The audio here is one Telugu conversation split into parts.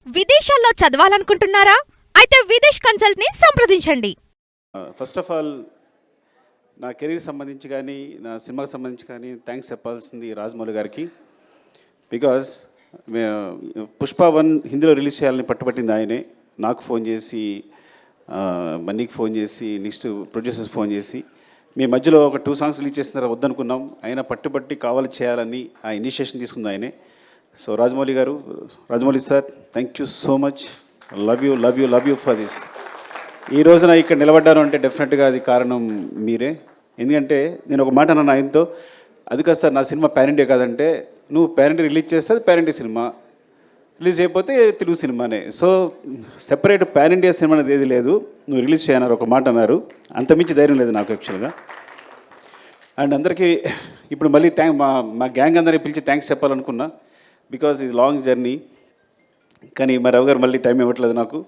విదేశాల్లో చదవాలనుకుంటున్నారా? అయితే విదేశ్ కన్సల్ట్‌ని సంప్రదించండి. ఫస్ట్ ఆఫ్ ఆల్ నా కెరీర్ సంబంధించి కానీ నా సినిమాకి సంబంధించి కానీ థ్యాంక్స్ చెప్పాల్సింది రాజమౌళి గారికి. బికాజ్ పుష్ప 1 హిందీలో రిలీజ్ చేయాలని పట్టుబట్టింది ఆయనే. నాకు ఫోన్ చేసి, మన్నీకి ఫోన్ చేసి, నెక్స్ట్ ప్రొడ్యూసర్స్ ఫోన్ చేసి, మీ మధ్యలో ఒక 2 సాంగ్స్ రిలీజ్ చేసిన తర్వాత వద్దనుకున్నాం, ఆయన పట్టుబట్టి కావాలి చేయాలని ఆ ఇనిషియేషన్ తీసుకుంది ఆయనే. సో రాజమౌళి గారు, Rajamouli sir, thank you so much. Love you for this. ఈ రోజున ఇక్కడ నిలబడ్డాను అంటే డెఫినెట్గా అది కారణం మీరే. ఎందుకంటే నేను ఒక మాట అన్నాను ఆయనతో, అది కాదు సార్ నా సినిమా పాన్ ఇండియా కాదంటే, నువ్వు పాన్ ఇండియా రిలీజ్ చేస్తే అది పాన్ ఇండియా సినిమా, రిలీజ్ అయిపోతే తెలుగు సినిమానే. So separate pan India cinema అనేది ఏది లేదు, నువ్వు రిలీజ్ చేయన్నారు ఒక మాట అన్నారు. అంతమించి ధైర్యం లేదు నాకు యాక్చువల్గా. అండ్ అందరికీ ఇప్పుడు మళ్ళీ మా గ్యాంగ్ అందరినీ పిలిచి థ్యాంక్స్ చెప్పాలనుకున్నా, బికాజ్ ఇది లాంగ్ జర్నీ. కానీ మా రావు గారు మళ్ళీ టైం ఇవ్వట్లేదు నాకు,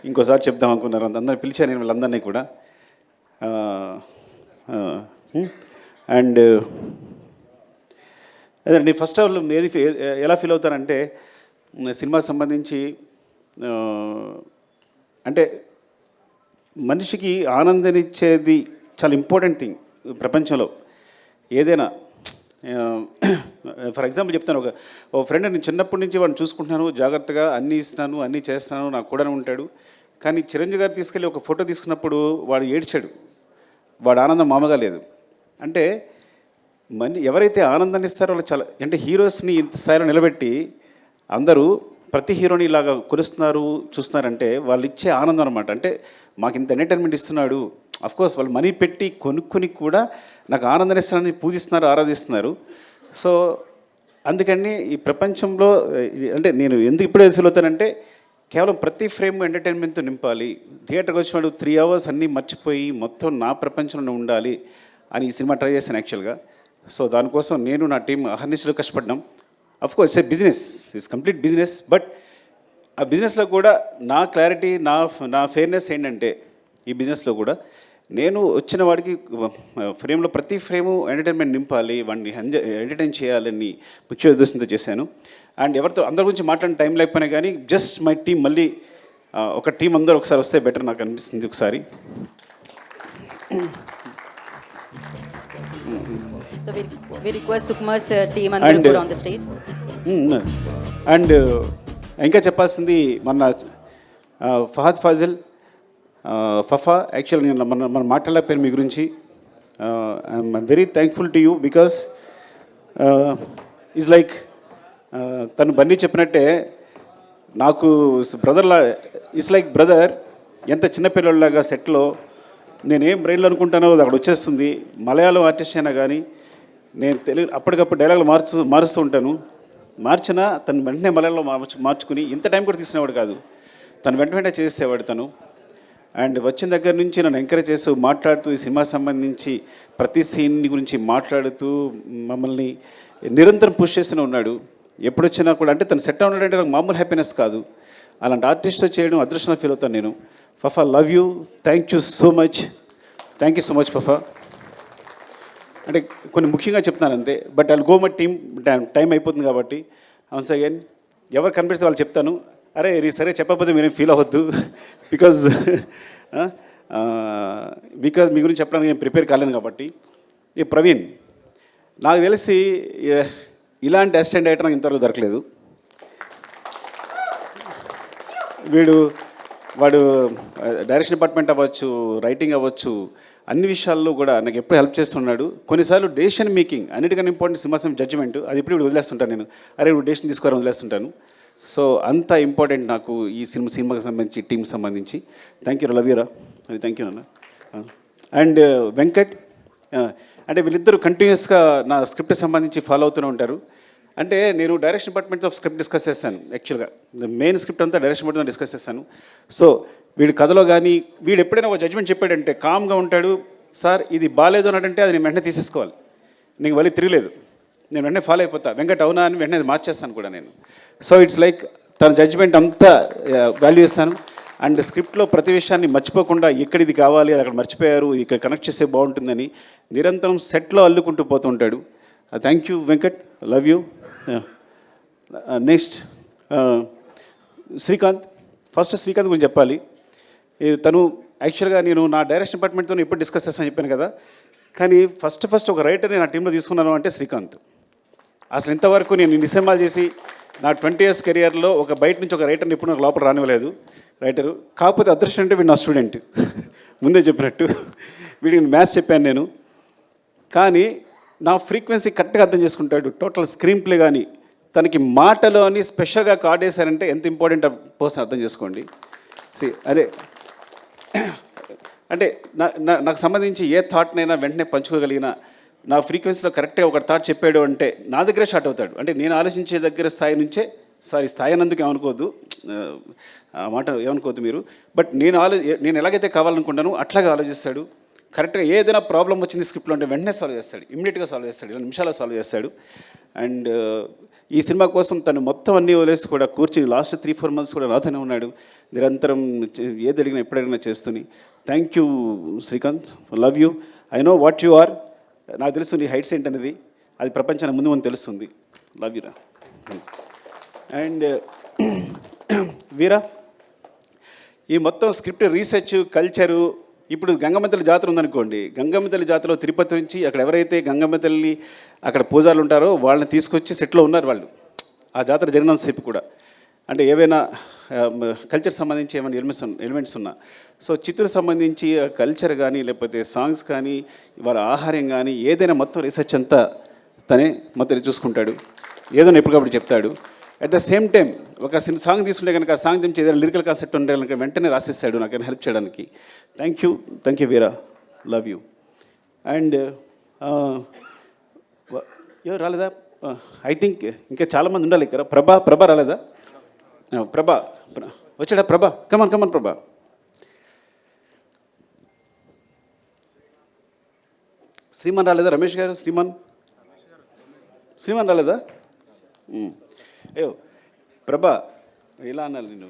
ఇంకోసారి చెప్దాం అనుకున్నారు. అందరిని పిలిచాను నేను వాళ్ళందరినీ కూడా. అండ్ అదే నేను ఫస్ట్ ఆఫ్ ఆల్ ఎలా ఫీల్ అవుతానంటే, సినిమాకి సంబంధించి అంటే మనిషికి ఆనందాన్నిచ్చేది చాలా ఇంపార్టెంట్ థింగ్ ప్రపంచంలో ఏదైనా. ఫర్ ఎగ్జాంపుల్ చెప్తాను, ఒక ఫ్రెండ్ నేను చిన్నప్పటి నుంచి వాడిని చూసుకుంటున్నాను, జాగ్రత్తగా అన్నీ ఇస్తున్నాను, అన్నీ చేస్తున్నాను, నాకు కూడా ఉంటాడు. కానీ చిరంజీవి గారు తీసుకెళ్ళి ఒక ఫోటో తీసుకున్నప్పుడు వాడు ఏడ్చాడు, వాడు ఆనందం మామూలుగా లేదు. అంటే ఎవరైతే ఆనందాన్ని ఇస్తారో వాళ్ళు చాలా, అంటే హీరోస్ని ఇంత స్థాయిలో నిలబెట్టి అందరూ ప్రతి హీరోని ఇలాగా కొలుస్తున్నారు చూస్తున్నారంటే వాళ్ళు ఇచ్చే ఆనందం అనమాట. అంటే మాకు ఇంత ఎంటర్టైన్మెంట్ ఇస్తున్నాడు, అఫ్కోర్స్ వాళ్ళు మనీ పెట్టి కొనుక్కొని కూడా నాకు ఆనందాన్ని ఇస్తున్నారని పూజిస్తున్నారు, ఆరాధిస్తున్నారు. సో అందుకని ఈ ప్రపంచంలో అంటే నేను ఎందుకు ఇప్పుడే ఫీల్ అవుతానంటే, కేవలం ప్రతి ఫ్రేమ్ ఎంటర్టైన్మెంట్తో నింపాలి, థియేటర్కి వచ్చినాడు 3 hours అన్నీ మర్చిపోయి మొత్తం నా ప్రపంచంలో ఉండాలి అని ఈ సినిమా ట్రై చేశాను యాక్చువల్గా. సో దానికోసం నేను నా టీం అహర్నిశలు కష్టపడ్డాం. Of course it's a business, it's complete business. But ఆ బిజినెస్లో కూడా నా క్లారిటీ, నా ఫెయిర్నెస్ ఏంటంటే, ఈ బిజినెస్లో కూడా నేను వచ్చిన వాడికి ఫ్రేమ్లో ప్రతి ఫ్రేము ఎంటర్టైన్మెంట్ నింపాలి, వాడిని ఎంటర్టైన్ చేయాలని ముఖ్య ఉద్దేశంతో చేశాను. అండ్ ఎవరితో అందరి గురించి మాట్లాడిన టైం లేకపోయినా కానీ జస్ట్ మై టీం మళ్ళీ ఒక టీం అందరూ ఒకసారి వస్తే బెటర్ నాకు అనిపిస్తుంది ఒకసారి. So we request Sukumar's team and put on the stage. And ఇంకా చెప్పాల్సింది మన ఫహద్ ఫాజిల్, ఫఫా. యాక్చువల్ నేను మనం మాట్లాడలేకపోయాను మీ గురించి. I'm very thankful to you because is like తను బన్నీ చెప్పినట్టే నాకు బ్రదర్లా, ఇట్స్ లైక్ బ్రదర్. ఎంత చిన్నపిల్లలాగా సెట్లో నేనేం బ్రెయిన్లో అనుకుంటానో అది అక్కడ వచ్చేస్తుంది. మలయాళం ఆర్టిస్ట్ అయినా కానీ నేను తెలుగు అప్పటికప్పుడు డైలాగులు మారుస్తూ ఉంటాను. మార్చినా తను వెంటనే మలయాళంలో మార్చుకుని ఇంత టైం కూడా తీసుకునేవాడు కాదు, తను వెంటనే చేసేవాడు తను. అండ్ వచ్చిన దగ్గర నుంచి నన్ను ఎంకరేజ్ చేస్తూ మాట్లాడుతూ ఈ సినిమా సంబంధించి ప్రతి సీన్ గురించి మాట్లాడుతూ మమ్మల్ని నిరంతరం పుష్ చేస్తూనే ఉన్నాడు. ఎప్పుడొచ్చినా కూడా అంటే తను సెట్ ఉన్నాడంటే నాకు మామూలు హ్యాపీనెస్ కాదు. అలాంటి ఆర్టిస్ట్తో చేయడం అదృష్టంగా ఫీల్ అవుతాను నేను. Fafa, love you, thank you so much Fafa. అంటే కొన్ని ముఖ్యంగా చెప్తున్నాను అంతే, but I go my team, time అయిపోతుంది కాబట్టి. వన్స్ అగైన్ ఎవరు కనిపిస్తే వాళ్ళు చెప్తాను. అరే సరే చెప్పకపోతే మీరేం ఫీల్ అవ్వద్దు, బికాజ్ మీ గురించి చెప్పడానికి నేను ప్రిపేర్ కాలేను కాబట్టి. ఈ ప్రవీణ్ నాకు తెలిసి ఇలాంటి అసిస్టెంట్ డైరెక్టర్ నాకు ఇంతవరకు దొరకలేదు. వాడు డైరెక్షన్ డిపార్ట్మెంట్ అవ్వచ్చు, రైటింగ్ అవ్వచ్చు, అన్ని విషయాల్లో కూడా నాకు ఎప్పుడు హెల్ప్ చేస్తున్నాడు. కొన్నిసార్లు డెసిషన్ మేకింగ్ అన్నిటికన్నా ఇంపార్టెంట్ సినిమా జడ్జిమెంట్, అది ఇప్పుడు వదిలేస్తుంటాను నేను. అరే నువ్వు డెసిషన్ తీసుకోవాలని వదిలేస్తుంటాను. సో అంత ఇంపార్టెంట్ నాకు ఈ సినిమాకి సంబంధించి, టీంకి సంబంధించి. థ్యాంక్ యూ, లవ్ యూరా, అది థ్యాంక్ యూ నాన్న. అండ్ వెంకట్, అంటే వీళ్ళిద్దరూ కంటిన్యూస్గా నా స్క్రిప్ట్ సంబంధించి ఫాలో అవుతూనే ఉంటారు. అంటే నేను డైరెక్షన్ డిపార్ట్మెంట్తో స్క్రిప్ట్ డిస్కస్ చేశాను యాక్చువల్గా, మెయిన్ స్క్రిప్ట్ అంతా డైరెక్షన్ డిపార్ట్మెంట్ డిస్కస్ చేశాను. సో వీడి కథలో కానీ వీడు ఎప్పుడైనా ఒక జడ్జ్మెంట్ చెప్పాడంటే కామ్గా ఉంటాడు. సార్ ఇది బాగాలేదు అన్నట్టంటే అది నేను వెంటనే తీసేసుకోవాలి, నీకు మళ్ళీ తిరగలేదు, నేను వెంటనే ఫాలో అయిపోతా. వెంకట్ అవునా అని వెంటనే మార్చేస్తాను కూడా నేను. సో ఇట్స్ లైక్ తన జడ్జ్మెంట్ అంతా వాల్యూ ఇస్తాను. అండ్ స్క్రిప్ట్లో ప్రతి విషయాన్ని మర్చిపోకుండా ఎక్కడ ఇది కావాలి, అది అక్కడ మర్చిపోయారు, ఇక్కడ కనెక్ట్ చేస్తే బాగుంటుందని నిరంతరం సెట్లో అల్లుకుంటూ పోతుంటాడు. Thank you Venkat, love you. Next Srikanth. First Srikanth గురించి చెప్పాలి. తను యాక్చువల్గా నేను నా డైరెక్షన్ డిపార్ట్మెంట్తో ఎప్పుడు డిస్కస్ చేస్తాను చెప్పాను కదా, కానీ ఫస్ట్ ఒక రైటర్ని నా టీంలో తీసుకున్నాను అంటే శ్రీకాంత్. అసలు ఇంతవరకు నేను ఇన్ని సినిమాలు చేసి నా 20 years కెరియర్లో ఒక బయట నుంచి ఒక రైటర్ని ఎప్పుడు నాకు లోపల రానివ్వలేదు రైటరు. కాకపోతే అదృష్టం అంటే వీడు నా స్టూడెంట్, ముందే చెప్పినట్టు వీడికి మ్యాథ్స్ చెప్పాను నేను. కానీ నా ఫ్రీక్వెన్సీ కరెక్ట్గా అర్థం చేసుకుంటాడు. టోటల్ స్క్రీన్ ప్లే కానీ తనకి మాటలో అని స్పెషల్గా కార్డ్ వేశారంటే ఎంత ఇంపార్టెంట్ పర్సన్ అర్థం చేసుకోండి. అదే అంటే నాకు సంబంధించి ఏ థాట్నైనా వెంటనే పంచుకోగలిగిన, నా ఫ్రీక్వెన్సీలో కరెక్ట్గా ఒక థాట్ చెప్పాడు అంటే నా దగ్గరే షార్ట్ అవుతాడు. అంటే నేను ఆలోచించే దగ్గర స్థాయి నుంచే, స్థాయి అన్నందుకు ఏమనుకోవద్దు, ఆ మాట ఏమనుకోవద్దు మీరు. బట్ నేను ఎలాగైతే కావాలనుకుంటానో అట్లాగే ఆలోచిస్తాడు. కరెక్ట్గా ఏదైనా ప్రాబ్లం వచ్చింది స్క్రిప్ట్లో అంటే వెంటనే సాల్వ్ చేస్తాడు, ఇమ్మీడియట్గా సాల్వ్ చేస్తాడు, 2 నిమిషాల్లో సాల్వ్ చేస్తాడు. అండ్ ఈ సినిమా కోసం తను మొత్తం అన్నీ వదిలేసి కూడా కూర్చుని లాస్ట్ 3-4 months కూడా నాతోనే ఉన్నాడు. నిరంతరం ఏది అడిగినా ఎప్పుడడిగినా చేస్తూని. Thank you Srikanth, love you. I know what you are. నాకు తెలుసు నీ హైట్స్ ఏంటనేది, అది ప్రపంచానికి ముందు తెలుస్తుంది. లవ్ యూరా. అండ్ వీరా, ఈ మొత్తం స్క్రిప్ట్ రీసెర్చ్ కల్చరు. ఇప్పుడు గంగమ్మ తల్లి జాతర ఉందనుకోండి, గంగమ్మ తల్లి జాతరలో తిరుపతి నుంచి అక్కడ ఎవరైతే గంగమ్మ తల్లి అక్కడ పూజారులు ఉంటారో వాళ్ళని తీసుకొచ్చి సెట్లో ఉన్నారు వాళ్ళు ఆ జాతర జరిగినంతసేపు కూడా. అంటే ఏవైనా కల్చర్ సంబంధించి ఏమైనా ఎలిమెంట్స్ ఉన్నా, సో చిత్తూరు సంబంధించి కల్చర్ కానీ లేకపోతే సాంగ్స్ కానీ వాళ్ళ ఆహారం కానీ ఏదైనా మొత్తం రీసెర్చ్ అంతా తనే మొత్తం చూసుకుంటాడు, ఏదైనా ఎప్పటికప్పుడు చెప్తాడు. అట్ ద సేమ్ టైం ఒక సాంగ్ తీసుకుంటే కనుక ఆ సాంగ్ నుంచి ఏదైనా లిరికల్ కాన్సెప్ట్ ఉంటే కనుక వెంటనే రాసిస్తాడు నాకు హెల్ప్ చేయడానికి. Thank you Veera, love you. And ఎవరు రాలేదా? ఐ థింక్ ఇంకా చాలామంది ఉండాలి ఇక్కడ. ప్రభా రాలేదా? ప్రభా వచ్చాడా? కమన్ ప్రభా. శ్రీమాన్ రాలేదా? రమేష్ గారు, శ్రీమాన్ రాలేదా? అయ్యో ప్రభా, ఇలా అన్నాను నేను.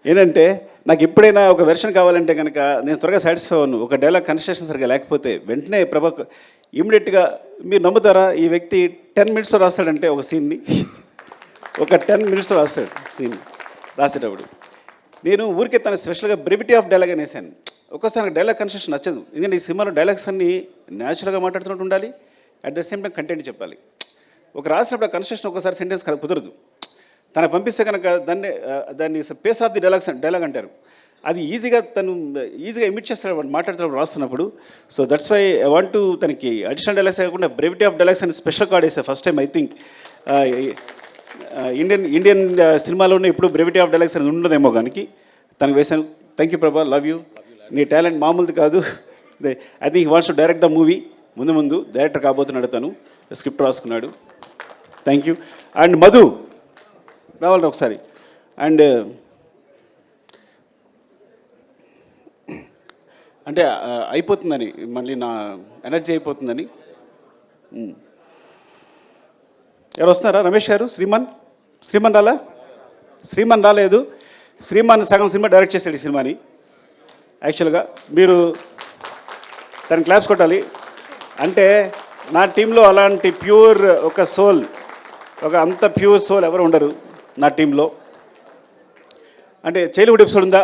ఏంటంటే నాకు ఎప్పుడైనా ఒక వెర్షన్ కావాలంటే కనుక నేను త్వరగా సాటిస్ఫై అవ్వను. ఒక డైలాగ్ కన్స్ట్రక్షన్ సరిగా లేకపోతే వెంటనే ప్రభా ఇమ్మీడియట్గా, మీరు నమ్ముతారా, ఈ వ్యక్తి 10 minutesలో రాస్తాడంటే ఒక సీన్ని, ఒక 10 minutesలో రాస్తాడు సీన్. రాసేటప్పుడు నేను ఊరికే తన స్పెషల్గా బ్రెవిటీ ఆఫ్ డైలాగ్ అని వేసాను. ఒక్కోసారి నాకు డైలాగ్ కన్స్ట్రక్షన్ నచ్చదు, ఎందుకంటే ఈ సినిమాలో డైలాగ్స్ అన్నీ న్యాచురల్గా మాట్లాడుతున్నట్టు ఉండాలి, at the same time content చెప్పాలి. ఒక రాసినప్పుడు ఆ కన్స్ట్రక్షన్ ఒకసారి సెంటెన్స్ కుదరదు. తనకు పంపిస్తే కనుక దాన్ని పేస్ ఆఫ్ ది డైలాగ్ అంటారు. అది తను ఈజీగా ఇమిట్ చేస్తాడు వాడు మాట్లాడుతున్నప్పుడు రాస్తున్నప్పుడు. So that's why I want to తనకి అడిషనల్ డైలాగ్స్ కాకుండా బ్రెవిటీ ఆఫ్ డైలాగ్స్ అని స్పెషల్ కార్డ్ వేసా first time. I think Indian సినిమాలోనే ఇప్పుడు బ్రెవిటీ ఆఫ్ డైలాగ్స్ అనేది ఉండదేమో కానీ తనకు వేశాను. థ్యాంక్ యూ ప్రభా, లవ్ యూ. నీ టాలెంట్ మామూలుది కాదు. I think wants to direct the movie. ముందు డైరెక్టర్ కాబోతున్నాడు, తను స్క్రిప్ట్ రాసుకున్నాడు. Thank you. అండ్ మధు రావాలి ఒకసారి. అండ్ అంటే అయిపోతుందని, మళ్ళీ నా ఎనర్జీ అయిపోతుందని. ఎవరు వస్తున్నారా? రమేష్ గారు, శ్రీమాన్ రాలా? శ్రీమాన్ రాలేదు. శ్రీమాన్ సగం సినిమా డైరెక్ట్ చేశాడు ఈ సినిమాని. యాక్చువల్గా మీరు తనని క్లాప్స్ కొట్టాలి. అంటే నా టీంలో అలాంటి ప్యూర్ ఒక సోల్, ఒక అంత ప్యూర్ సోల్ ఎవరు ఉండరు నా టీంలో. అంటే చైల్డ్హుడ్ ఎపిసోడ్ ఉందా,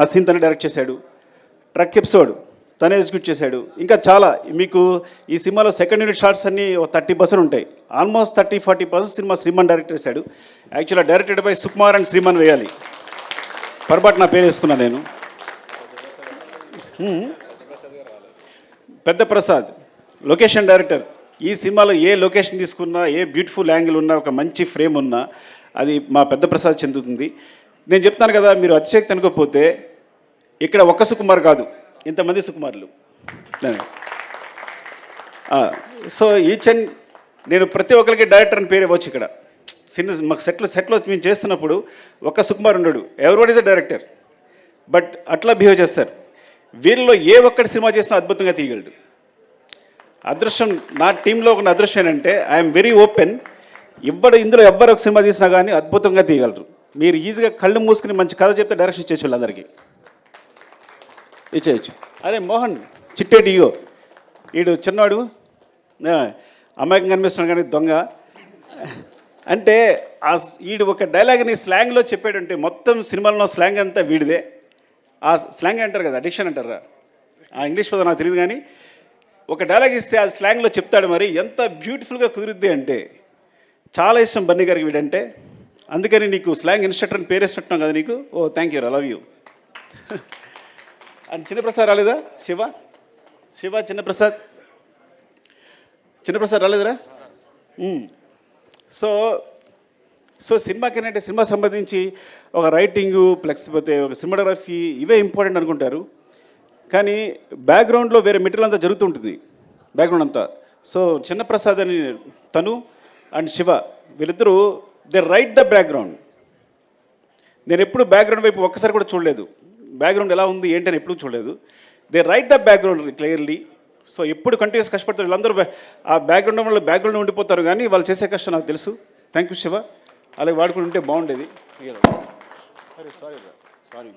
ఆ సీన్ తనే డైరెక్ట్ చేశాడు. ట్రక్ ఎపిసోడ్ తనే ఎగ్జిక్యూట్ చేశాడు. ఇంకా చాలా మీకు ఈ సినిమాలో సెకండ్ యూనిట్ షార్ట్స్ అన్నీ 30% ఉంటాయి. ఆల్మోస్ట్ 30-40% సినిమా శ్రీమాన్ డైరెక్ట్ చేశాడు. యాక్చువల్గా directed by Sukumar and Sriman వేయాలి, పొరపాటు నా పేరు వేసుకున్నాను నేను. పెద్ద ప్రసాద్ లొకేషన్ డైరెక్టర్. ఈ సినిమాలో ఏ లొకేషన్ తీసుకున్నా, ఏ బ్యూటిఫుల్ యాంగిల్ ఉన్నా, ఒక మంచి ఫ్రేమ్ ఉన్నా అది మా పెద్ద ప్రసాద్ చెందుతుంది. నేను చెప్తాను కదా, మీరు అతిశక్తి అనుకోకపోతే ఇక్కడ ఒక్క సుకుమార్ కాదు, ఇంతమంది సుకుమార్లు. సో నేను ప్రతి ఒక్కరికి డైరెక్టర్ అని పేరు ఇవ్వచ్చు. ఇక్కడ మాకు సెట్లో మేము చేస్తున్నప్పుడు ఒక్క సుకుమార్ ఉండడు, everyone is a director. But అట్లా బిహేవ్ చేస్తారు. వీళ్ళలో ఏ ఒక్కటి సినిమా చేసినా అద్భుతంగా తీయగలడు. అదృష్టం, నా టీంలో ఒక అదృష్టం ఏంటంటే ఐఎమ్ వెరీ ఓపెన్. ఇందులో ఎవ్వరు ఒక సినిమా తీసినా కానీ అద్భుతంగా తీయగలరు. మీరు ఈజీగా కళ్ళు మూసుకుని మంచి కథ చెప్తే డైరెక్షన్ ఇచ్చేసి వాళ్ళందరికీ ఇచ్చేయచ్చు. అదే మోహన్ చిట్టేటి ఇగో, వీడు చిన్నాడు, అమ్మాయికి కనిపిస్తున్నాడు కానీ దొంగ. అంటే వీడు ఒక డైలాగ్ని స్లాంగ్లో చెప్పాడంటే మొత్తం సినిమాలో స్లాంగ్ అంతా వీడిదే. ఆ స్లాంగ్ అంటారు కదా, అడిక్షన్ అంటారా, ఆ ఇంగ్లీష్ పదం నాకు తెలియదు, కానీ ఒక డైలాగ్ ఇస్తే ఆ స్లాంగ్లో చెప్తాడు. మరి ఎంత బ్యూటిఫుల్గా కుదురుద్ది అంటే చాలా ఇష్టం బన్నీ గారికి వీడంటే. అందుకని నీకు స్లాంగ్ ఇన్స్ట్రక్టర్ అని పేరు వేసినట్టున్నాం కదా నీకు. Oh thank you, I love you. And Chinnaprasad రాలేదా? శివ చిన్నప్రసాద్ రాలేదురా? సో సినిమాకి ఏంటంటే సినిమా సంబంధించి ఒక రైటింగు ప్లస్ పోతే ఒక సినిమాటోగ్రఫీ ఇవే ఇంపార్టెంట్ అనుకుంటారు, కానీ బ్యాక్గ్రౌండ్లో వేరే మెటీరియల్ అంతా జరుగుతుంటుంది బ్యాక్గ్రౌండ్ అంతా. సో చిన్నప్రసాద్ అని తను అండ్ శివ వీళ్ళిద్దరూ దే రైట్ ద బ్యాక్గ్రౌండ్. నేను ఎప్పుడు బ్యాక్గ్రౌండ్ వైపు ఒక్కసారి కూడా చూడలేదు, బ్యాక్గ్రౌండ్ ఎలా ఉంది ఏంటని ఎప్పుడు చూడలేదు. They right the background clearly. So ఎప్పుడు కంటిన్యూస్ కష్టపడతారు వీళ్ళందరూ. ఆ బ్యాక్గ్రౌండ్ వల్ల బ్యాక్గ్రౌండ్ ఉండిపోతారు, కానీ వాళ్ళు చేసే కష్టం నాకు తెలుసు. థ్యాంక్ యూ శివ, అలాగే వాడుకుని ఉంటే బాగుండేది. సారీ.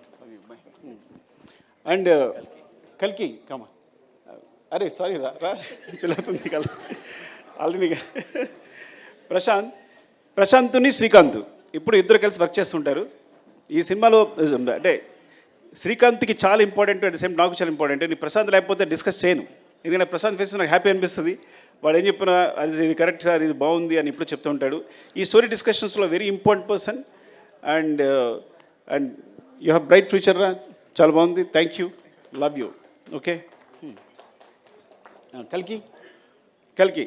అండ్ కల్కి కమా, అరే సారీ రా పిల్లవుతుంది కల్ ఆల్రెడీ. ప్రశాంత్ని శ్రీకాంత్ ఇప్పుడు ఇద్దరు కలిసి వర్క్ చేస్తుంటారు ఈ సినిమాలో. అంటే శ్రీకాంత్కి చాలా ఇంపార్టెంట్, అట్ ద సేమ్ నాకు చాలా ఇంపార్టెంట్. నేను ప్రశాంత్ లేకపోతే డిస్కస్ చేయను, ఎందుకంటే ప్రశాంత్ ఫేస్ నాకు హ్యాపీ అనిపిస్తుంది. వాడు ఏం చెప్పినా అది ఇది కరెక్ట్ సార్, ఇది బాగుంది అని ఇప్పుడు చెప్తూ ఉంటాడు. ఈ స్టోరీ డిస్కషన్స్లో very important person. And you have bright future రా, చాలా బాగుంది. Thank you, love you. Okay. కల్కి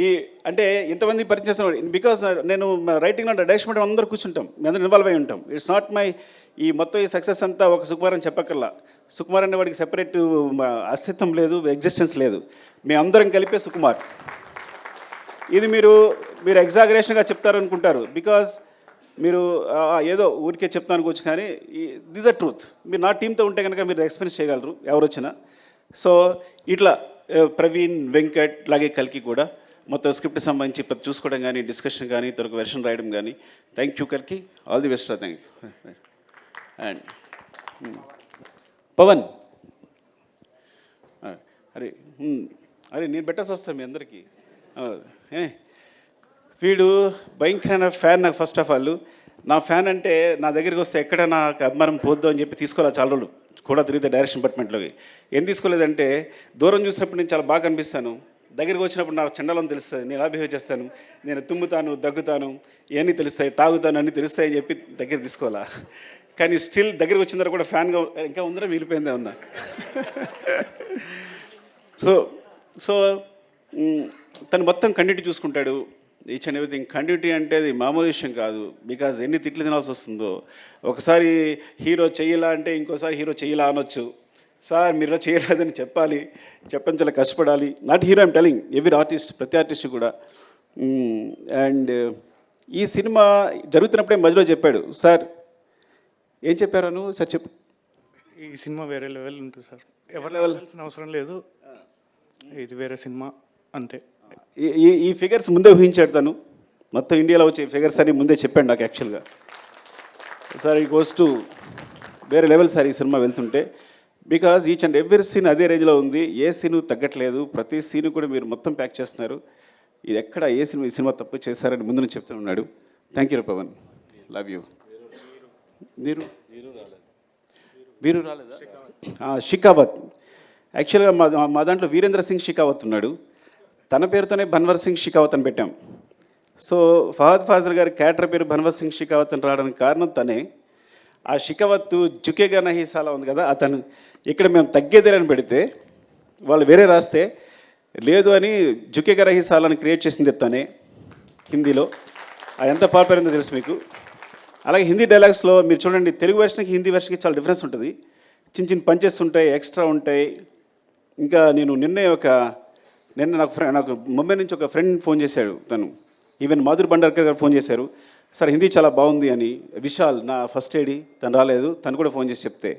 ఈ అంటే ఇంతమంది పరిచయం చేస్తాం బికాస్ నేను రైటింగ్లో డైరెక్షన్ అందరూ కూర్చుంటాం, మేము అందరూ ఇన్వాల్వ్ అయి ఉంటాం. ఇట్స్ నాట్ మై ఈ మొత్తం ఈ సక్సెస్ అంతా ఒక సుకుమార్ అని చెప్పక్కర్లా. సుకుమార్ అనే వాడికి సెపరేట్ అస్తిత్వం లేదు, ఎగ్జిస్టెన్స్ లేదు. మేమందరం కలిపే సుకుమార్. ఇది మీరు ఎగ్జాగరేషన్గా చెప్తారనుకుంటారు, బికాజ్ మీరు ఏదో ఊరికే చెప్తాను అనుకోవచ్చు, కానీ దిస్ అ ట్రూత్. మీరు నా టీంతో ఉంటే కనుక మీరు ఎక్స్పీరియన్స్ చేయగలరు ఎవరు వచ్చినా. సో ఇట్లా ప్రవీణ్, వెంకట్, అలాగే కల్కి కూడా మొత్తం స్క్రిప్ట్ సంబంధించి ప్రతి చూసుకోవడం కానీ, డిస్కషన్ కానీ, తొలక వెర్షన్ రాయడం కానీ. థ్యాంక్ యూ కల్కి, ఆల్ ది బెస్ట్ రా. Thank you. అండ్ పవన్, అరే నేను పెట్టాల్సి వస్తాను మీ అందరికీ. వీడు భయంకరమైన ఫ్యాన్ నాకు. ఫస్ట్ ఆఫ్ ఆల్ నా ఫ్యాన్ అంటే నా దగ్గరికి వస్తే ఎక్కడ నాకు అభిమానం పోద్దు అని చెప్పి తీసుకోవాలి చాలా రోజులు కూడా తిరిగితే డైరెక్షన్ డిపార్ట్మెంట్లోకి. ఏం తీసుకోలేదంటే దూరం చూసినప్పుడు నేను చాలా బాగా అనిపిస్తాను, దగ్గరికి వచ్చినప్పుడు నాకు చండాలం తెలుస్తుంది, నేను ఎలా బిహేవ్ చేస్తాను, నేను తుమ్ముతాను, దగ్గుతాను, ఇవన్నీ తెలుస్తాయి, తాగుతాను, అన్నీ తెలుస్తాయి అని చెప్పి దగ్గర తీసుకోవాలా. కానీ స్టిల్ దగ్గరికి వచ్చిన తర్వాత కూడా ఫ్యాన్గా ఇంకా ఉందరా మిగిలిపోయిందే ఉన్నా. సో తను మొత్తం కంటిన్యూటీ చూసుకుంటాడు, ఈచ్ అండ్ ఎవ్రీథింగ్. కంటిన్యూటీ అంటే అది మామూలు విషయం కాదు, బికాజ్ ఎన్ని తిట్లు తినాల్సి వస్తుందో. ఒకసారి హీరో చెయ్యలా అంటే ఇంకోసారి హీరో చెయ్యలా అనొచ్చు. సార్ మీరు చేయలేదని చెప్పాలి, చెప్పని చాలా కష్టపడాలి. Not hero I'm telling, every artist, ప్రతి ఆర్టిస్ట్ కూడా. అండ్ ఈ సినిమా జరుగుతున్నప్పుడే మధ్యలో చెప్పాడు, సార్ ఏం చెప్పారను సార్ చెప్పు. ఈ సినిమా వేరే లెవెల్ ఉంటుంది సార్, ఎవరి లెవెల్ అవసరం లేదు, ఇది వేరే సినిమా అంతే. ఈ ఫిగర్స్ ముందే ఊహించాడు తను, మొత్తం ఇండియాలో వచ్చే ఫిగర్స్ అని ముందే చెప్పాడు నాకు యాక్చువల్గా. సార్ ఈ గోస్ టు వేరే లెవెల్ సార్ ఈ సినిమా వెళ్తుంటే, because each and every scene అదే రేంజ్లో ఉంది, ఏ సీను తగ్గట్లేదు, ప్రతి సీను కూడా మీరు మొత్తం ప్యాక్ చేస్తున్నారు. ఇది ఎక్కడ ఏ సినిమా ఈ సినిమా తప్పు చేస్తారని ముందు నుంచి చెప్తూ ఉన్నాడు. Thank you Pavan, love you. వీరు రాలేదా? షికావత్. యాక్చువల్గా మా దాంట్లో వీరేంద్ర సింగ్ షికావత్ ఉన్నాడు, తన పేరుతోనే భన్వర్ సింగ్ షికావత్ అని పెట్టాం. సో ఫహద్ ఫాజిల్ గారి క్యారెక్టర్ పేరు భన్వర్ సింగ్ షికావత్ అని రావడానికి కారణం తనే. ఆ షికావత్ జుకేగా నహీ సాలా ఉంది కదా, అతను ఇక్కడ మేము తగ్గేదేలని పెడితే వాళ్ళు వేరే రాస్తే లేదు అని జుకేగా నహీ సాలాని క్రియేట్ చేసింది తనే హిందీలో. అది ఎంత పాపులర్ తెలుసు మీకు. అలాగే హిందీ డైలాగ్స్లో మీరు చూడండి, తెలుగు వెర్షన్కి హిందీ వెర్షన్కి చాలా డిఫరెన్స్ ఉంటుంది. చిన్న చిన్న పంచెస్ ఉంటాయి, ఎక్స్ట్రా ఉంటాయి. ఇంకా నేను నిన్న నాకు ముంబై నుంచి ఒక ఫ్రెండ్ ఫోన్ చేశాడు, తను ఈవెన్ మాధుర్ భండార్కర్ గారు ఫోన్ చేశారు, సార్ హిందీ చాలా బాగుంది అని. విశాల్ నా ఫస్ట్ ఏడి, తను రాలేదు, తను కూడా ఫోన్ చేసి చెప్తే.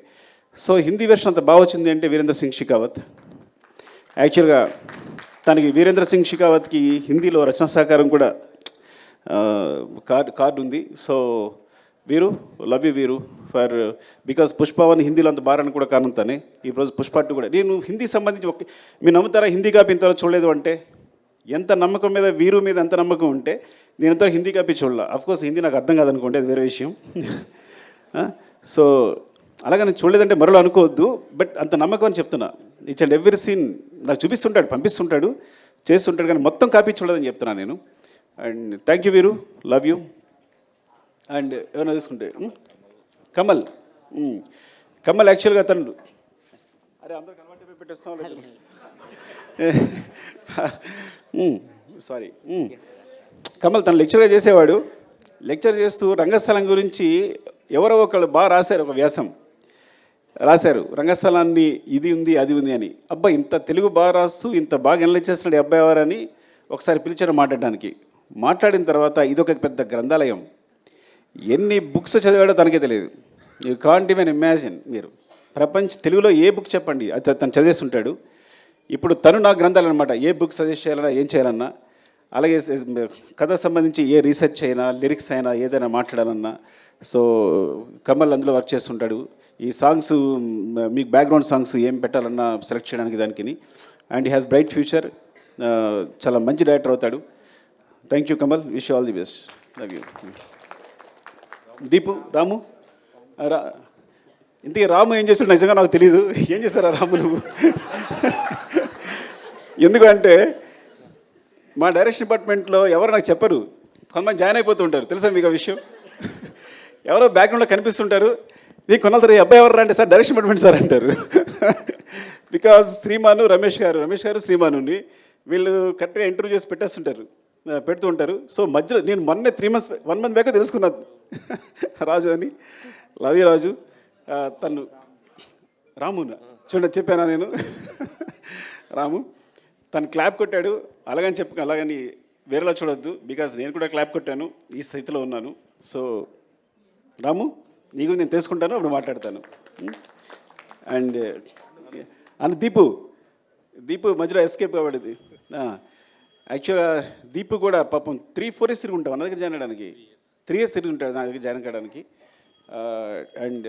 సో హిందీ వెర్షన్ అంత బాగా వచ్చింది అంటే వీరేంద్ర సింగ్ షికావత్. యాక్చువల్గా తనకి వీరేంద్ర సింగ్ షికావత్కి హిందీలో రచనా సహకారం కూడా కార్డు ఉంది. సో వీరు, లవ్ యూ వీరు ఫర్ బికాస్ పుష్పవన్ హిందీలో అంత బారని కూడా కారణం తనే. ఈరోజు పుష్ప 2 కూడా నేను హిందీ సంబంధించి మీరు నమ్ముతారా హిందీ కాపీ ఇంతవరకు చూడలేదు అంటే? ఎంత నమ్మకం మీద వీరు మీద ఎంత నమ్మకం ఉంటే నేను ఇంతవరకు హిందీ కాపీ చూడాల. అఫ్కోర్స్ హిందీ నాకు అర్థం కాదనుకోండి, అది వేరే విషయం. సో అలాగే నేను చూడలేదంటే మరో అనుకోవద్దు, బట్ అంత నమ్మకం అని చెప్తున్నా. ఈచ్ అండ్ ఎవ్రీ సీన్ నాకు చూపిస్తుంటాడు, పంపిస్తుంటాడు, చేస్తుంటాడు, కానీ మొత్తం కాపీ చూడలేదని చెప్తున్నాను నేను. అండ్ థ్యాంక్ యూ వీరు, లవ్ యూ. అండ్ ఏమైనా తీసుకుంటే కమల్. కమల్ యాక్చువల్గా తను అరే అందరూ కనబట్టి పెట్టేస్తాం సారీ. కమల్ తను లెక్చర్గా చేసేవాడు. లెక్చర్ చేస్తూ రంగస్థలం గురించి ఎవరో ఒకళ్ళు బాగా రాశారు, ఒక వ్యాసం రాశారు, రంగస్థలాన్ని ఇది ఉంది అది ఉంది అని. అబ్బా ఇంత తెలుగు బాగా రాస్తూ ఇంత బాగా ఎనలైజ్ చేస్తున్నాడు ఈ అబ్బాయి ఎవరని ఒకసారి పిలిచారు మాట్లాడడానికి. మాట్లాడిన తర్వాత ఇదొక పెద్ద గ్రంథాలయం, ఎన్ని బుక్స్ చదివాడో తనకే తెలియదు. You can't even imagine. మీరు తెలుగులో ఏ బుక్ చెప్పండి అది తను చదివేస్తుంటాడు. ఇప్పుడు తను నా గ్రంథాలు అనమాట, ఏ బుక్ సజెస్ట్ చేయాలన్నా ఏం చేయాలన్నా, అలాగే కథ సంబంధించి ఏ రీసెర్చ్ అయినా లిరిక్స్ అయినా ఏదైనా మాట్లాడాలన్నా. సో కమల్ అందులో వర్క్ చేస్తుంటాడు. ఈ సాంగ్స్ మీకు బ్యాక్గ్రౌండ్ సాంగ్స్ ఏం పెట్టాలన్నా సెలెక్ట్ చేయడానికి దానికి. And he has bright future, చాలా మంచి డైరెక్టర్ అవుతాడు. Thank you Kamal, wish all the best, love you. Deepu, Ramu ఇంతకీ రాము ఏం చేస్తాడు నిజంగా నాకు తెలీదు. ఏం చేస్తారా రాము నువ్వు? ఎందుకంటే మా డైరెక్షన్ డిపార్ట్మెంట్లో ఎవరు నాకు చెప్పరు, కొంతమంది జాయిన్ అయిపోతూ ఉంటారు. తెలుసా మీకు ఆ విషయం? ఎవరో బ్యాక్గ్రౌండ్లో కనిపిస్తుంటారు. ఇది కొనాలి అబ్బాయి ఎవరు అంటే సార్ డైరెక్షన్ డిపార్ట్మెంట్ సార్ అంటారు. బికాజ్ శ్రీమాను రమేష్ గారు శ్రీమానుని వీళ్ళు కరెక్ట్గా ఇంటర్వ్యూ చేసి పెడుతూ ఉంటారు. సో మధ్యలో నేను మొన్నే 1 month బ్యాక్ తెలుసుకున్నాను రాజు అని. లవ్ యూ రాజు. తను రాము చూడండి చెప్పానా నేను. రాము తను క్లాప్ కొట్టాడు, అలాగని వేరేలా చూడొద్దు, బికాజ్ నేను కూడా క్లాప్ కొట్టాను, ఈ స్థితిలో ఉన్నాను. సో రాము నీకు నేను తెలుసుకుంటాను, అప్పుడు మాట్లాడతాను. అండ్ దీపు మధ్యలో ఎస్కేప్ కాబడింది. యాక్చువల్గా దీపు కూడా పాపం 3-4 years తిరిగి ఉంటాం నా దగ్గర జాయిన్ అవ్వడానికి. 3 years తిరిగి ఉంటాడు నా దగ్గర జాయిన్ కావడానికి. And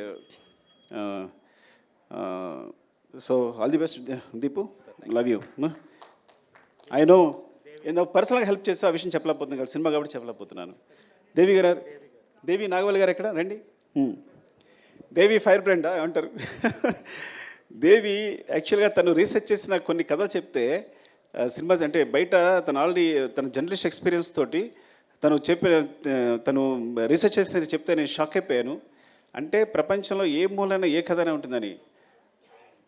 so all the best Deepu, love you. I no నేను పర్సనల్గా హెల్ప్ చేస్తే ఆ విషయం చెప్పలేకపోతున్నాను కదా, సినిమా కాబట్టి చెప్పలేకపోతున్నాను. దేవి నాగవల్లి గారు ఎక్కడ రండి. దేవి ఫైర్ బ్రాండా ఏమంటారు? దేవి యాక్చువల్గా తను రీసెర్చ్ చేసిన కొన్ని కథలు చెప్తే సినిమాస్ అంటే బయట తను ఆల్రెడీ తన జర్నలిస్ట్ ఎక్స్పీరియన్స్ తోటి తను రీసెర్చ్ చేసి చెప్తే నేను షాక్ అయిపోయాను. అంటే ప్రపంచంలో ఏ మూలైనా ఏ కథనే ఉంటుందని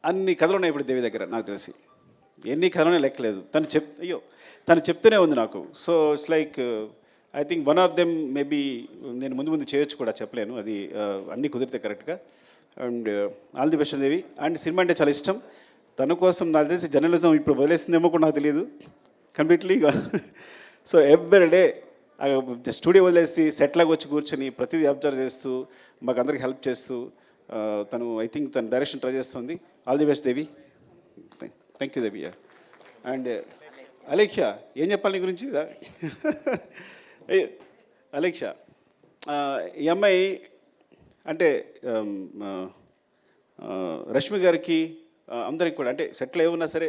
అన్ని కథలు ఉన్నాయి ఇప్పుడు దేవి దగ్గర. నాకు తెలిసి ఎన్ని కథలనే లెక్కలేదు. తను చెప్తూనే ఉంది నాకు. So it's like I think one of them maybe నేను ముందు చేయొచ్చు కూడా, చెప్పలేను, అది అన్నీ కుదిరితే కరెక్ట్గా. And all the best Devi. And cinema అంటే చాలా ఇష్టం. తన కోసం నాకు తెలిసి జర్నలిజం ఇప్పుడు వదిలేసిందేమో కూడా నాకు తెలియదు కంప్లీట్లీగా. సో ఎవ్రీ డే స్టూడియో వదిలేసి సెట్లాగా వచ్చి కూర్చొని ప్రతిదీ అబ్జర్వ్ చేస్తూ మాకు అందరికి హెల్ప్ చేస్తూ తను ఐ థింక్ తను డైరెక్షన్ ట్రై చేస్తుంది. All the best Devi. Thank you Devi. And Alekhya ఏం చెప్పాలి నీ గురించి? అలేఖ్య ఈ అమ్మాయి అంటే రష్మి గారికి అందరికి కూడా అంటే సెట్లో ఏమున్నా సరే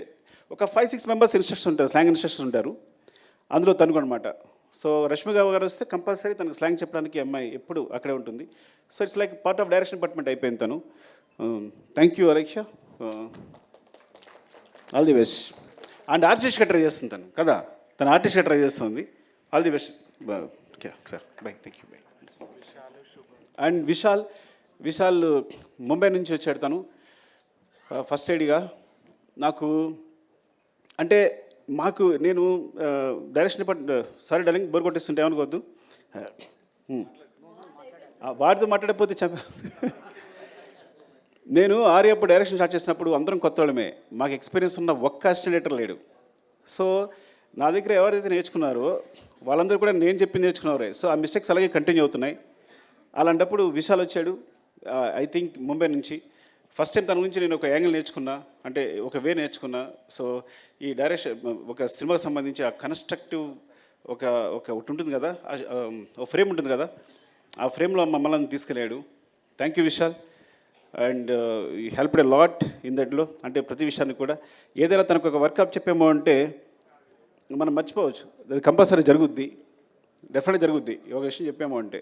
ఒక 5-6 members ఇన్స్ట్రక్టర్స్ ఉంటారు, స్లాంగ్ ఇన్స్ట్రక్టర్స్ ఉంటారు. అందులో తను అనమాట. సో రష్మి గారు వస్తే కంపల్సరీ తనకు స్లాంగ్ చెప్పడానికి అమ్మాయి ఎప్పుడు అక్కడే ఉంటుంది. So it's like part of direction department అయిపోయింది తను. Thank you Alekhya, all the best. And ఆర్టిస్ట్గా ట్రై చేస్తుంది తను కదా, తను ఆర్టిస్ట్గా ట్రై చేస్తుంది. All the best sir, bye, thank you, bye. And Vishal Mumbai నుంచి వచ్చాడు తను ఫస్ట్ ఎయిడ్గా. నాకు అంటే నేను direction department sorry darling bore కొట్టేస్తుంటే ఏమనుకోవద్దు, వాడితో మాట్లాడకపోతే నేను ఆర్యప్పుడు డైరెక్షన్ స్టార్ట్ చేసినప్పుడు అందరం కొత్త వాళ్ళమే, మాకు ఎక్స్పీరియన్స్ ఉన్న ఒక్క అసిస్టెంట్ డైరెక్టర్ లేడు. సో నా దగ్గర ఎవరైతే నేర్చుకున్నారో వాళ్ళందరూ కూడా నేను చెప్పింది నేర్చుకున్నారే. సో ఆ మిస్టేక్స్ అలాగే కంటిన్యూ అవుతున్నాయి. అలాంటప్పుడు విశాల్ వచ్చాడు ఐ థింక్ ముంబై నుంచి. ఫస్ట్ టైం తన గురించి నేను ఒక యాంగిల్ నేర్చుకున్నా, అంటే ఒక వే నేర్చుకున్నా. సో ఈ డైరెక్షన్ ఒక సినిమాకి సంబంధించి ఆ కన్స్ట్రక్టివ్ ఒకటి ఉంటుంది కదా, ఒక ఫ్రేమ్ ఉంటుంది కదా, ఆ ఫ్రేమ్లో మమ్మల్ని తీసుకెళ్ళాడు. Thank you Vishal. And you helped a lot in దట్లో. అంటే ప్రతి విషయాన్ని కూడా ఏదైనా తనకు ఒక వర్కప్ చెప్పేమో అంటే మనం మర్చిపోవచ్చు, అది కంపల్సరీ జరుగుద్ది. డెఫినెట్గా జరుగుద్ది ఒక విషయం చెప్పాము అంటే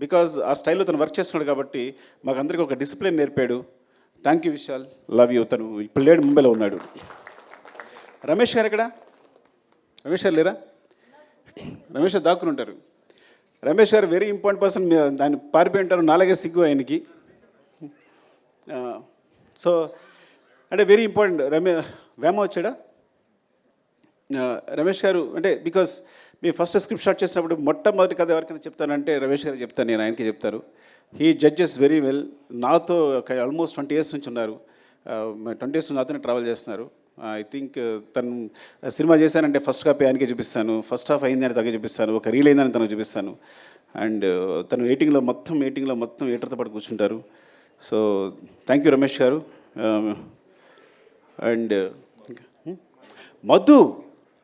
బికాజ్ ఆ స్టైల్లో తను వర్క్ చేస్తున్నాడు కాబట్టి మాకు అందరికీ ఒక డిసిప్లిన్ నేర్పాడు. Thank you Vishal, love you. తను ఇప్పుడు లేడు, ముంబైలో ఉన్నాడు. రమేష్ గారు ఎక్కడ? రమేష్ గారు లేరా? రమేష్ గారు దాక్కుని ఉంటారు. రమేష్ గారు వెరీ ఇంపార్టెంట్ పర్సన్. దాన్ని పారిపోయి ఉంటారు, నాలుగే సిగ్గు ఆయనకి. సో అంటే వెరీ ఇంపార్టెంట్. వేమ వచ్చాడా? రమేష్ గారు అంటే because me first script start చేసినప్పుడు మొట్టమొదటి కథ ఎవరికైనా చెప్తానంటే రమేష్ గారు చెప్తాను, నేను ఆయనకి చెప్తాను. He judges very well. నాతో ఆల్మోస్ట్ 20 years నుంచి ఉన్నారు. 20 years నుంచి నాతోనే ట్రావెల్ చేస్తున్నారు. ఐ థింక్ తను సినిమా చేశానంటే ఫస్ట్ కాపీ ఆయనకే చూపిస్తాను, ఫస్ట్ హాఫ్ అయిందని తనకే చూపిస్తాను, ఒక రీల్ అయిందని తనకు చూపిస్తాను. అండ్ తను ఎయిటింగ్లో మొత్తం ఎయిటర్తో పాటు కూర్చుంటారు. సో థ్యాంక్ యూ రమేష్ గారు. అండ్ మధు,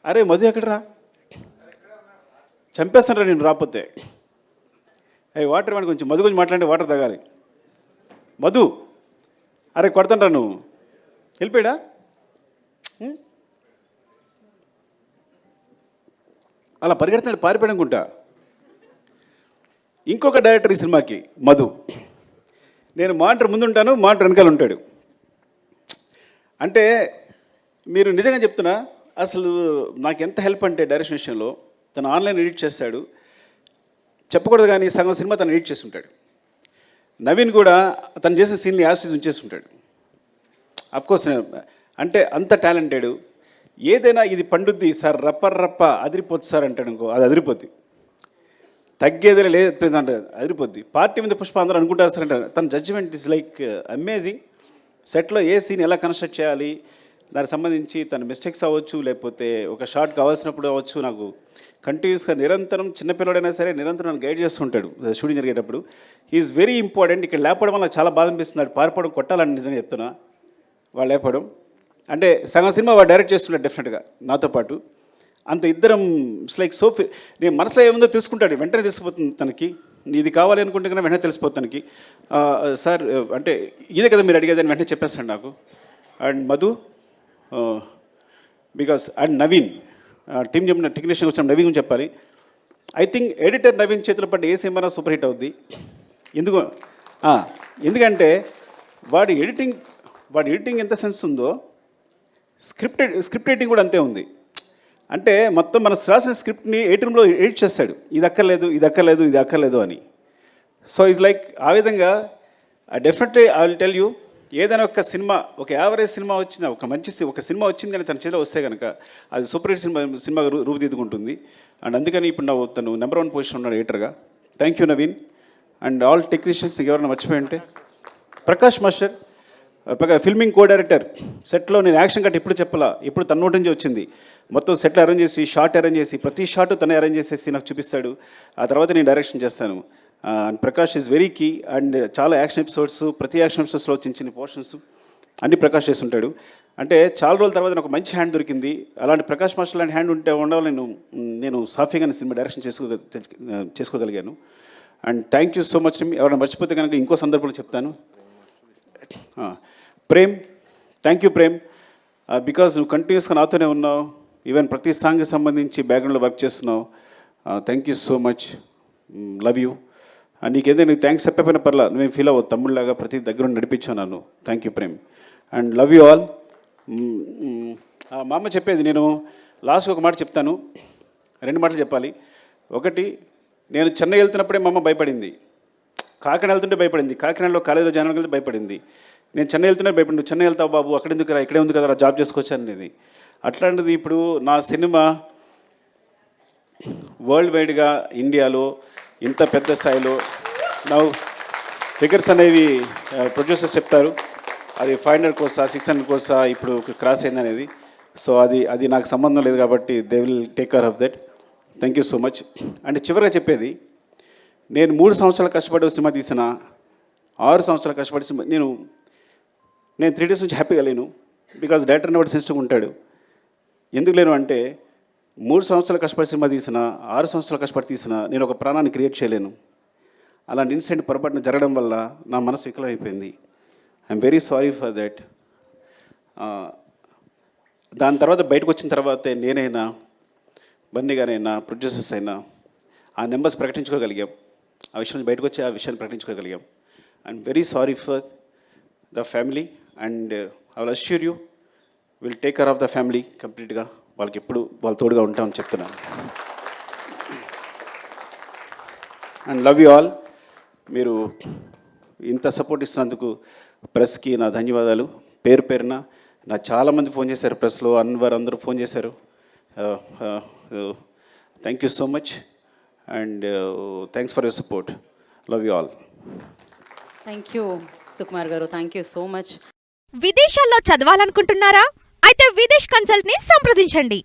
అరే మధు ఎక్కడరా? చంపేస్తానరా నేను రాకపోతే. అయ్యి వాటర్ ఇవ్వండి, కొంచెం మధు గురించి మాట్లాడి వాటర్ తాగాలి. మధు, అరే కొడతానరా నువ్వు, వెళ్ళిపోయాడా? అలా పరిగెడుతున్నాడు, పారిపోయాడు అనుకుంటా. ఇంకొక డైరెక్టర్ ఈ సినిమాకి మధు. నేను మానిటర్ ముందుంటాను, మానిటర్ వెనకాల ఉంటాడు. అంటే మీరు నిజంగా చెప్తున్నా, అసలు నాకు ఎంత హెల్ప్ అంటే డైరెక్షన్ విషయంలో. తను ఆన్లైన్ ఎడిట్ చేస్తాడు, చెప్పకూడదు కానీ సగం సినిమా తను ఎడిట్ చేసి ఉంటాడు. నవీన్ కూడా తను చేసే సీన్ని యాసిస్ ఉంచేసి ఉంటాడు. అఫ్కోర్స్ అంటే అంత టాలెంటెడ్. ఏదైనా ఇది పండుద్ది సార్, రప్ప అదిరిపోద్ది సార్ అంటాడు అనుకో, అది అదిరిపోద్ది. తగ్గేదే లేదు అంటే అదిరిపోద్ది. పార్టీ మీద పుష్ప అందరూ అనుకుంటారు సార్ అంటే తన జడ్జిమెంట్ ఇస్ లైక్ అమేజింగ్. సెట్లో ఏ సీన్ ఎలా కన్స్ట్రక్ట్ చేయాలి, దానికి సంబంధించి తన మిస్టేక్స్ అవ్వచ్చు, లేకపోతే ఒక షార్ట్ కావాల్సినప్పుడు అవ్వచ్చు, నాకు కంటిన్యూస్గా నిరంతరం, చిన్నపిల్లడైనా సరే నిరంతరం నన్ను గైడ్ చేస్తుంటాడు షూటింగ్ జరిగేటప్పుడు. He is very important. ఇక్కడ లేపడం వల్ల చాలా బాధ అనిపిస్తుంది. పారిపోవడం కొట్టాలని నిజంగా చెప్తున్నా. వాళ్ళు లేపడం అంటే సగం సినిమా వాడు డైరెక్ట్ చేస్తున్నాడు డెఫినెట్గా నాతో పాటు. అంత ఇద్దరం ఇట్స్ లైక్ సో నేను మనసులో ఏముందో తెలుసుకుంటాడు, వెంటనే తెలిసిపోతుంది తనకి. ఇది కావాలి అనుకుంటే కన్నా వెంటనే తెలిసిపోతుంది తనకి. సార్ అంటే ఇదే కదా మీరు అడిగేదని వెంటనే చెప్పేస్తాడు నాకు. And Madhu because and Naveen team చెప్పిన టెక్నీషియన్ వచ్చిన నవీన్ గురించి చెప్పాలి. ఐ థింక్ ఎడిటర్ నవీన్ చేతులు పట్టి ఏ సినిమా సూపర్ హిట్ అవుద్ది. ఎందుకంటే వాడి ఎడిటింగ్ ఎంత సెన్స్ ఉందో స్క్రిప్ట్ రైటింగ్ కూడా అంతే ఉంది. అంటే మొత్తం మన రాసిన స్క్రిప్ట్ని 8 roomలో ఎడిట్ చేస్తాడు, ఇది అక్కర్లేదు అని. సో ఈజ్ లైక్ ఆ విధంగా definitely I will tell you, ఏదైనా ఒక సినిమా, ఒక యావరేజ్ సినిమా వచ్చినా, ఒక సినిమా వచ్చింది కానీ తన చేతిలో వస్తే కనుక అది సూపర్ హిట్ సినిమాగా రూపుదిద్దుకుంటుంది. అండ్ అందుకని ఇప్పుడు తను నెంబర్ 1 పొజిషన్ ఉన్నాడు ఎడిటర్గా. Thank you Naveen and all technicians. ఎవరైనా మర్చిపోయి ఉంటే Prakash master filming co director. సెట్లో నేను యాక్షన్ కట్ ఎప్పుడు చెప్పాలా, ఎప్పుడు తన నోటి నుంచి వచ్చింది. మొత్తం సెట్లు అరేంజ్ చేసి, షార్ట్ అరేంజ్ చేసి, ప్రతి షార్ట్ తనే అరేంజ్ చేసేసి నాకు చూపిస్తాడు. ఆ తర్వాత నేను డైరెక్షన్ చేస్తాను. And Prakash is very key. And చాలా యాక్షన్ ఎపిసోడ్స్, ప్రతి యాక్షన్ ఎపిసోడ్స్లో చిన్న పోర్షన్స్ అన్ని ప్రకాష్ చేస్తుంటాడు. అంటే చాలా రోజుల తర్వాత నాకు మంచి హ్యాండ్ దొరికింది. అలాంటి ప్రకాష్ మాస్టర్ లాంటి హ్యాండ్ ఉండాలి నేను సాఫీగా సినిమా డైరెక్షన్ చేసుకోగలిగాను. And thank you so much. ఎవరైనా మర్చిపోతే కనుక ఇంకో సందర్భంలో చెప్తాను. Prem, thank you Prem, because నువ్వు కంటిన్యూస్గా నాతోనే ఉన్నావు. ఈవెన్ ప్రతి సాంగ్కి సంబంధించి బ్యాక్గ్రౌండ్లో వర్క్ చేస్తున్నావు. Thank you so much, love you. నీకేదైనా థ్యాంక్స్ చెప్పకపోయినా పర్లా, నువ్వేం ఫీల్ అవ్వదు, తమ్ముళ్ళలాగా ప్రతి దగ్గర నడిపించావు నన్ను. Thank you Prem and love you all. మా అమ్మ చెప్పేది, నేను లాస్ట్గా ఒక మాట చెప్తాను, 2 మాటలు చెప్పాలి. ఒకటి, నేను చెన్నై వెళ్తున్నప్పుడే మా అమ్మ భయపడింది, కాకినాడ వెళ్తుంటే భయపడింది, కాకినాడలో కాలేజీలో జాయిన్ వెళ్తే భయపడింది. నేను చెన్నై వెళ్తున్నా భయపడి, నువ్వు చెన్నై వెళ్తావు బాబు, అక్కడ ఎందుకు రా, ఇక్కడే ఉంది కదా జాబ్ చేసుకోవచ్చు అనేది. అట్లాంటిది ఇప్పుడు నా సినిమా వరల్డ్ వైడ్గా ఇండియాలో ఇంత పెద్ద స్థాయిలో ఫిగర్స్ అనేవి ప్రొడ్యూసర్స్ చెప్తారు, అది 500 crores 600 crores ఇప్పుడు క్రాస్ అయింది అనేది. సో అది నాకు సంబంధం లేదు కాబట్టి they will take care of that. Thank you so much. అంటే చివరిగా చెప్పేది, నేను 3 సంవత్సరాలు కష్టపడి సినిమా తీసిన, 6 సంవత్సరాలు కష్టపడి సినిమా నేను 3 days నుంచి హ్యాపీగా లేను. బికాజ్ డైరెక్టర్ అనేవాడు సెన్సిటివ్గా ఉంటాడు. ఎందుకు లేను అంటే 3 సంవత్సరాలు కష్టపడి సినిమా తీసిన, 6 సంవత్సరాలు కష్టపడి తీసిన, నేను ఒక ప్రాణాన్ని క్రియేట్ చేయలేను. అలాంటి ఇన్సిడెంట్ పొరపాటున జరగడం వల్ల నా మనసు వికలమైపోయింది. I'm very sorry for that. దాని తర్వాత బయటకు వచ్చిన తర్వాతే నేనైనా బన్నీ గారైనా ప్రొడ్యూసర్స్ అయినా ఆ నెంబర్స్ ప్రకటించుకోగలిగాం, ఆ విషయం బయటకు వచ్చి ఆ విషయాన్ని ప్రకటించుకోగలిగాం. I'm very sorry for the family and I will assure you will take care of the family కంప్లీట్గా. వాళ్ళకి ఎప్పుడు వాళ్ళ తోడుగా ఉంటామని చెప్తున్నాను. And love you all. మీరు ఇంత సపోర్ట్ ఇస్తున్నందుకు ప్రెస్కి నా ధన్యవాదాలు. పేరు పేరున నాకు చాలామంది ఫోన్ చేశారు, ప్రెస్లో అన్వర్ అందరూ ఫోన్ చేశారు. Thank you so much and thanks for your support. Love you all. Thank you Sukumar గారు, థ్యాంక్ యూ సో మచ్. విదేశాల్లో చదవాలనుకుంటున్నారా? అయితే విదేశ్ కన్సల్ట్ ని సంప్రదించండి.